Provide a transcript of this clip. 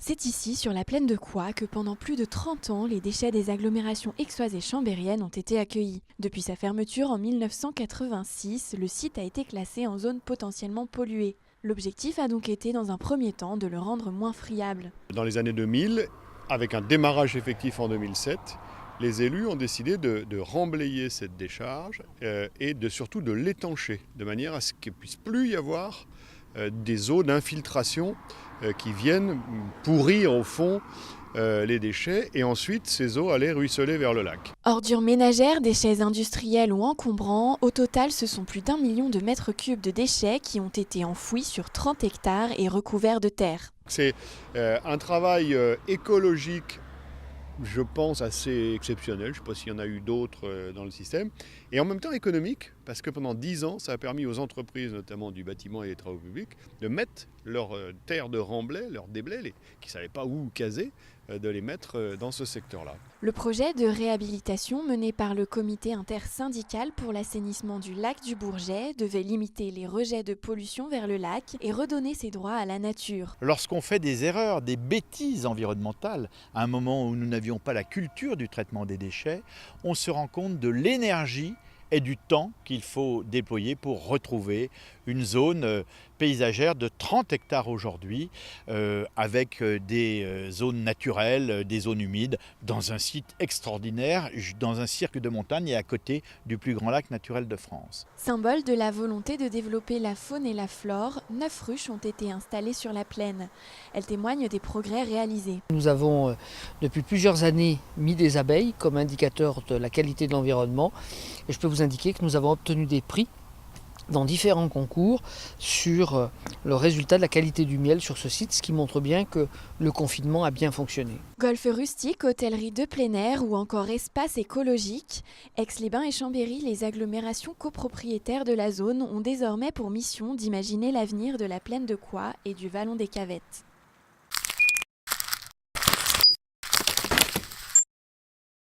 C'est ici, sur la plaine de Coix, que pendant plus de 30 ans, les déchets des agglomérations aixoises et chambériennes ont été accueillis. Depuis sa fermeture en 1986, le site a été classé en zone potentiellement polluée. L'objectif a donc été, dans un premier temps, de le rendre moins friable. Dans les années 2000, avec un démarrage effectif en 2007, les élus ont décidé de remblayer cette décharge et surtout de l'étancher, de manière à ce qu'il ne puisse plus y avoir des eaux d'infiltration qui viennent pourrir au fond les déchets et ensuite ces eaux allaient ruisseler vers le lac. Ordures ménagères, déchets industriels ou encombrants, au total ce sont plus d'1 million de mètres cubes de déchets qui ont été enfouis sur 30 hectares et recouverts de terre. C'est un travail écologique, je pense, assez exceptionnel. Je ne sais pas s'il y en a eu d'autres dans le système. Et en même temps économique, parce que pendant 10 ans, ça a permis aux entreprises, notamment du bâtiment et des travaux publics, de mettre leurs terres de remblai, leurs déblais, qui ne savaient pas où caser, de les mettre dans ce secteur-là. Le projet de réhabilitation mené par le comité intersyndical pour l'assainissement du lac du Bourget devait limiter les rejets de pollution vers le lac et redonner ses droits à la nature. Lorsqu'on fait des erreurs, des bêtises environnementales, à un moment où nous n'avions pas la culture du traitement des déchets, on se rend compte de l'énergie et du temps qu'il faut déployer pour retrouver une zone paysagère de 30 hectares aujourd'hui, avec des zones naturelles, des zones humides, dans un site extraordinaire, dans un cirque de montagne et à côté du plus grand lac naturel de France. Symbole de la volonté de développer la faune et la flore, 9 ruches ont été installées sur la plaine. Elles témoignent des progrès réalisés. Nous avons depuis plusieurs années mis des abeilles comme indicateur de la qualité de l'environnement et je peux vous indiquer que nous avons obtenu des prix dans différents concours sur le résultat de la qualité du miel sur ce site, ce qui montre bien que le confinement a bien fonctionné. Golf rustique, hôtellerie de plein air ou encore espace écologique, Aix-les-Bains et Chambéry, les agglomérations copropriétaires de la zone, ont désormais pour mission d'imaginer l'avenir de la plaine de Coix et du vallon des Cavettes.